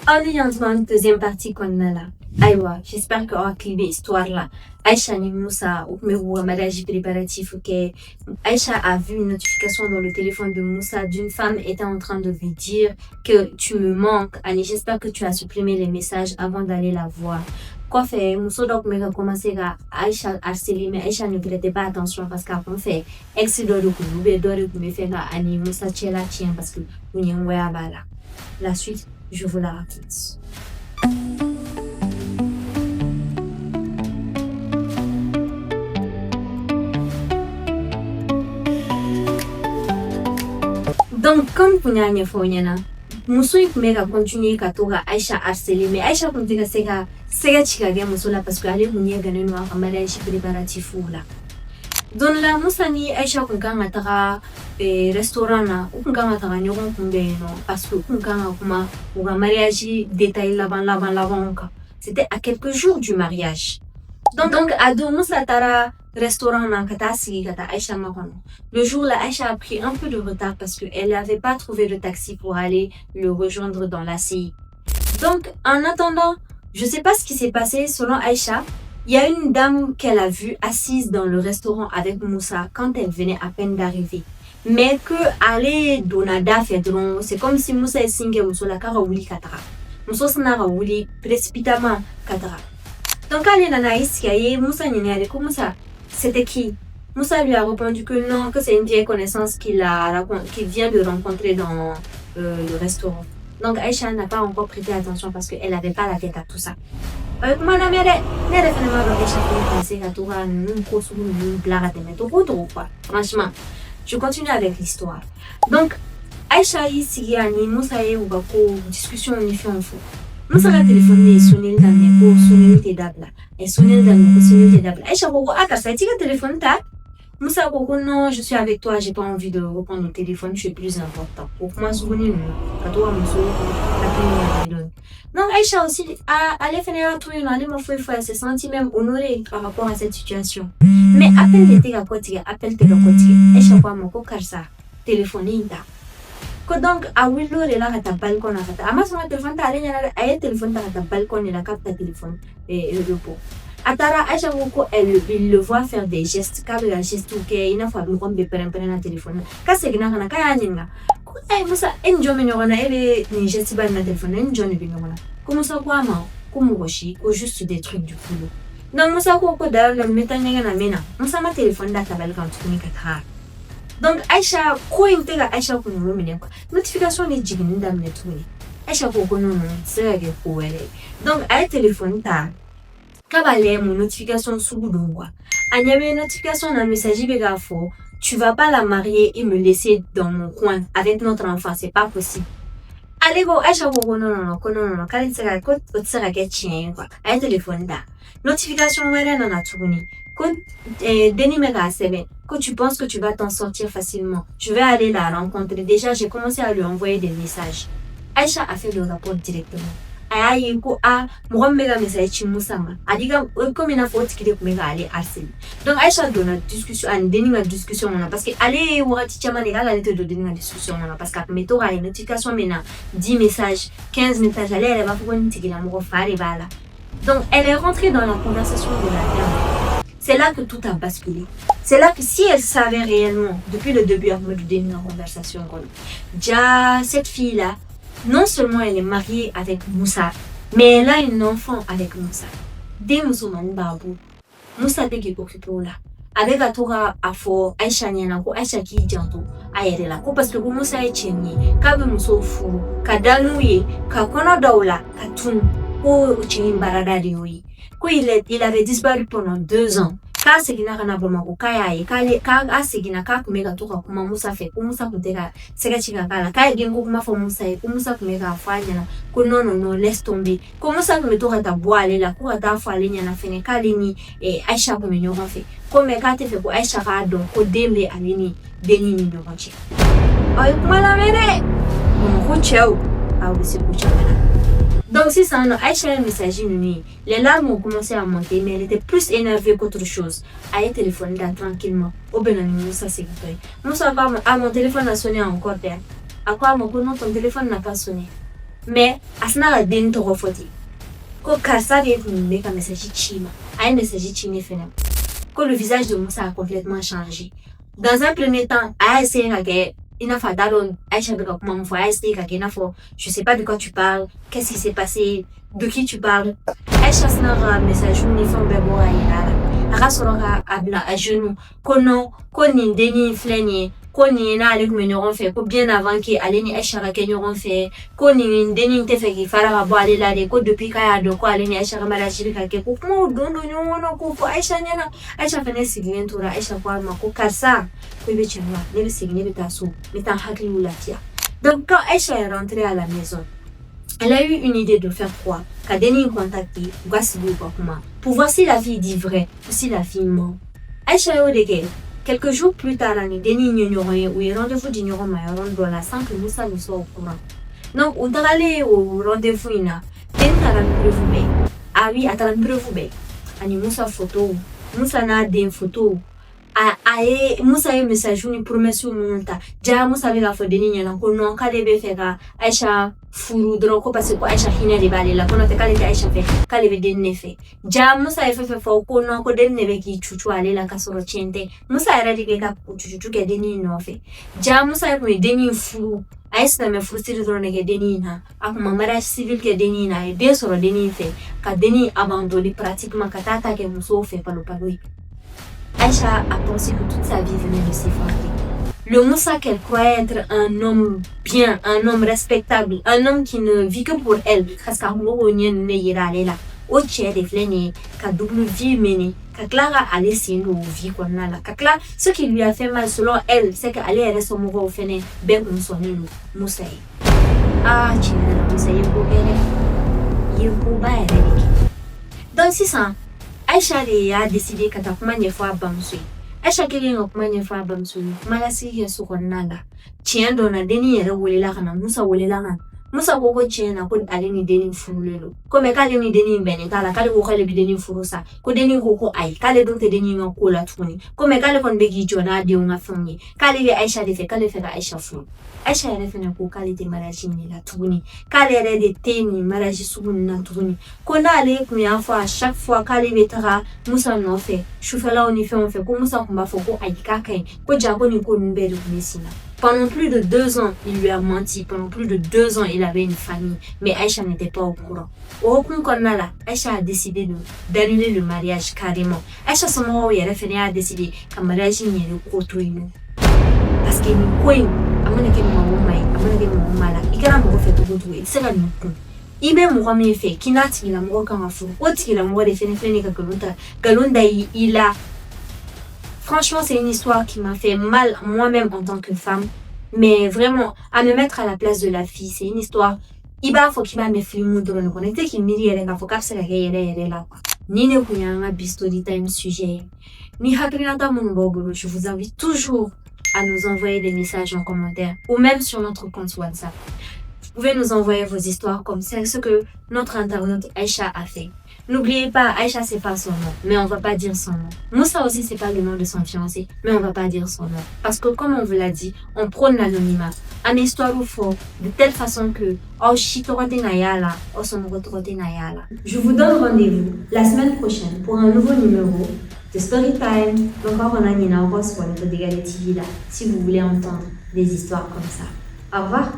On est dans une deuxième partie qu'on a là. Aïwa, j'espère qu'on va cliver l'histoire là. Aïcha ni Moussa, ou un mariage préparatif, ok. Aïcha a vu une notification dans le téléphone de Moussa d'une femme étant en train de lui dire que tu me manques. Annie, j'espère que tu as supprimé les messages avant d'aller la voir. Quoi faire? Moussa donc me commencé à Aïcha harceler, mais Aïcha ne prêtait pas attention parce qu'à fait, ex doit me faire Annie Moussa tchela tien parce que nous y a bala. La suite, je vous la raconte. Donc, comme vous n'avez pas fait, muso yi kun bɛ ka continuer ka to ka Aïcha harceler mais Aïcha kun tɛ ka se ka sɛgɛ ci ka kɛ muso la parce que ale kun ɲɛgɛnnen don a ka mariage préparatif la. Don la Musa ni Aïcha kun kan ka taga restaurant na u kun kan ka taga ɲɔgɔn kunbɛn yen nɔ parce que u kun kan ka kuma u ka mariage détail laban kan. C'était à quelques jours du mariage. Donc a don Musa taara restaurant na ka taa sigi ka taa Aïcha makɔnɔ. Le jour là, Aïcha a pris un peu de retard parce qu'elle n'avait pas trouvé de taxi pour aller le rejoindre dans la CI. Donc en attendant, je sais pas ce qui s'est passé selon Aïcha. Il y a une dame qu'elle a vue assise dans le restaurant avec Moussa quand elle venait à peine d'arriver. Mais que aller donada fait dron, c'est comme si Moussa est signé Moussa la kara wuli katara. Moussa s'nara wuli précipitamment katara. Donc elle est nanaïs qui a Moussa n'y comment ça? C'était qui? Moussa lui a répondu que non, que c'est une vieille connaissance qu'il vient de rencontrer dans le restaurant. Donc Aïcha n'a pas encore prêté attention parce qu'elle n'avait pas la tête à tout ça. Franchement, je continue avec l'histoire. Donc, Aïcha ici, Moussa et Oubako, discussion en effet en faux. Moussa a téléphoné, sonné dans les cours, sonné le tédable. Et sonné dans le cours, sonné le tédable. Aïcha, ah, ça a été le téléphone, t'as? Moussa Koko, non, je suis avec toi, j'ai pas envie de reprendre le téléphone, je suis plus important. Pour moi, souvenir, donc Aïcha aussi, elle fait un truc, elle s'est sentie même honorée par rapport à cette situation. Mais appelle tes côté, appelle tes côté. Aïcha, quoi, mon coca, ça, téléphoner, donc, à Willow, elle a un balcon à faire. À ma son téléphone, t'as un téléphone, t'as un balcon, elle a capté téléphone et le repos. Atara Aïcha Woko, il le voit faire des gestes, car le geste ou qu'il n'a pas besoin de prendre un téléphone. Quand c'est que n'a pas qu'à n'inga. Eh, Moussa, un job n'aura elle est une geste par le téléphone, un job n'aura. Comment ça quoi ma, comme Roshi, ou juste des trucs du boulot. Donc Moussa Koko d'ailleurs le mettant n'aga mena. Moussa ma téléphone data balcon tu n'es qu'à. Donc Aïcha, quoi il te ga Aïcha qu'on nous mène quoi. Notification les jignes d'âme les tourner. Aïcha Koko non, c'est la guerre pour elle. Donc à téléphone ta. Kabale mon notification sous boulot. Agname notification dans le message bégafo. Tu vas pas la marier et me laisser dans mon coin avec notre enfant, c'est pas possible. Allez go Aïcha Koko non, quand il sera quoi, tu seras chien quoi. À téléphone da. Notification ouais non a tourné. Quand Denis Mega 7, quand tu penses que tu vas t'en sortir facilement, je vais aller la rencontrer. Déjà, j'ai commencé à lui envoyer des messages. Aïcha a fait le rapport directement. Aïe, moi, mega message chimusanga. Adiga, comme il a fait qu'il est mega aller harceler. Donc, Aïcha donne la discussion, Denis la discussion, parce que allez, ou Ratichama, les gars, elle te donne la discussion, parce qu'à méthode, il y a une notification maintenant, 10 messages, 15 messages, elle va pouvoir nous dire l'amour, faire et voilà. Donc, elle est rentrée dans la conversation de la dame. C'est là que tout a basculé. C'est là que si elle savait réellement, depuis le début, avant de donner la conversation, déjà, cette fille-là, non seulement elle est mariée avec Moussa, mais elle a un enfant avec Moussa. Des musulmans babou. Moussa te qui occupé là. Avec la Torah à fort, Aïcha Nyana, Aïcha qui est janto, aïe là. Parce que Moussa est chéni, Kabe Moussa fou, Kadanouye, Kakona Daoula, Katoun, ou Chéni Baradadioui. Il avait disparu pendant 2 ans. Ka segina kana bomako kaya ye ka asigina ka kumeka toka kuma Musa fe Musa kuteka sega chika kala kaya gengo kuma fo Musa ye Musa kumeka afanya na ko non laisse tomber ko Musa kumetoka tabwale la ko ta afale nyana fene kali ni Aïcha kumenyo fait ko meka te fe ko Aïcha ka don ko dembe alini deni ni do bachi ay kuma la mene ko cheo a aussi ko chana. Donc, si ça, Aïcha a un message, les larmes ont commencé à monter, mais elle était plus énervée qu'autre chose. Elle a téléphoné tranquillement. Au Bénin, Moussa s'est guéri. Moussa, mon téléphone a sonné encore. À quoi, mon nom, ton téléphone n'a pas sonné. Mais asna den toro foti. Ko karsa de me ka message chima. Ay message chine fena. Ko le visage de Moussa a complètement changé. Dans un premier temps, a essayé que ina fa dalo Aïcha de comment faut essayer que ina faut je sais pas de quoi tu parles, qu'est-ce qui s'est passé, de qui tu parles. Aïcha snara message ni fon bebo ayala. Ara soroka abla à genoux. Kono koni deni fleni koni na ale kuma ɲɔgɔn fɛ ko bien avant que ale ni Aïcha ka kɛ ɲɔgɔn fɛ ko nin deni tɛ fɛ k'i fara ka bɔ ale la de ko depuis k'a y'a dɔn ko ale ni Aïcha ka mariage bɛ ka kɛ ko kumaw don ɲɔgɔn na ko fɔ Aïcha ɲɛna Aïcha fɛnɛ sigilen tora Aïcha ko a ma ko karisa ko i bɛ cɛ la ne bɛ segin ne bɛ taa so n bɛ taa n hakiliw lafiya. Donc quand Aïcha est rentrée à la maison, elle a eu une idée de faire quoi? Qu'a Denis contacté, pour voir si la fille dit vrai ou si la fille ment. Aïcha est quelques jours plus tard, Denis ignorait où il rendez-vous d'ignorant Mayoron dans la sans que Moussa ne soit au courant. Donc, on est allé au rendez-vous, Denis a rendez-vous. Ah oui, à rendez-vous. Ani Moussa photo, Moussa n'a des photos. Aye Moussa ye message ni promesse munta ja Moussa be la fo deni nyana ko non kale be fe ka Aïcha furu dro ko parce que Aïcha hina de bale la ko no te kale te Aïcha fe kale be den ne fe ja Moussa ye fe fo ko non ko den ne be ki chuchu ale la kasoro chente Moussa era de ka chuchu ke deni no fe ja Moussa ye ko deni furu Aïcha me frustrer dro ne ke deni na akuma mariage civil ke deni na e be soro deni fe ka deni abandonné pratiquement ka tata ke Moussa fe palo palo. Aïcha a pensé que toute sa vie venait de s'effondrer. Le Moussa qu'elle croyait être un homme bien, un homme respectable, un homme qui ne vit que pour elle, qu'a double vie menée, qu'a Clara allait s'y vie qu'on a là. Clara, ce qui lui a fait mal selon elle, c'est qu'elle est restée au mouveau au fene, ben on s'en est Moussa. Ah, tu n'as Moussa, il donc c'est ça. Aïcha a décidé que ta kuma nyefa bamsui. Aïcha kege nga kuma nyefa bamsui. Malasi ye sukonanga. Chien dona deni yere wolela kana Musa wolela kana. Musa koko chien na ko aleni deni furulelo. Ko me kale ni deni mbene kala kale ko kale bi deni furusa. Ko deni koko ai kale donte deni nga kola tuni. Ko me kale kon begi jona de nga famni. Kale ge Aïcha de fe kale fe ga Aïcha furu. Aïcha yere fe na ko kale te mariage ni la tuni. Kale yere de teni mariage sugun na tuni. Ko na ale ku ya fa à chaque fois kale betara Musa no fe. Shufala oni fe on fe ko Musa kumba fo ko ai kakai. Ko jago ni ko nbe de kumesina. Pendant plus de 2 ans, il lui a menti. Pendant plus de 2 ans, il avait une famille. Mais Aïcha n'était pas au courant. Au Kunkonala, Aïcha a décidé d'annuler le mariage carrément. Aïcha, son moment où il a décidé que le mariage n'est pas le parce qu'il nous cogne. Amanake mawumai, amanake mawumala. Ikara mwo fait tout tout. C'est la nuku. Ibe mwo me fait. Kinati la mwo kama fu. Oti la mwo de fene ka galunda il a. Franchement, c'est une histoire qui m'a fait mal moi-même en tant que femme. Mais vraiment, à me mettre à la place de la fille, c'est une histoire. Iba faut qu'il m'a me filmé dans le connecté qui me dit elle va faut qu'elle la gueule là. Ni ne kunyanga story time sujet. Ni hakrinata mon bogolo. Je vous invite toujours à nous envoyer des messages en commentaire ou même sur notre compte WhatsApp. Vous pouvez nous envoyer vos histoires comme c'est ce que notre internaute Aïcha a fait. N'oubliez pas, Aïcha c'est pas son nom, mais on va pas dire son nom. Moussa aussi c'est pas le nom de son fiancé, mais on va pas dire son nom. Parce que comme on vous l'a dit, on prône l'anonymat. Un histoire ou faux, de telle façon que je vous donne rendez-vous la semaine prochaine pour un nouveau numéro de Storytime. Donc on a Nina, on va se voir notre TV là, si vous voulez entendre des histoires comme ça. Au revoir.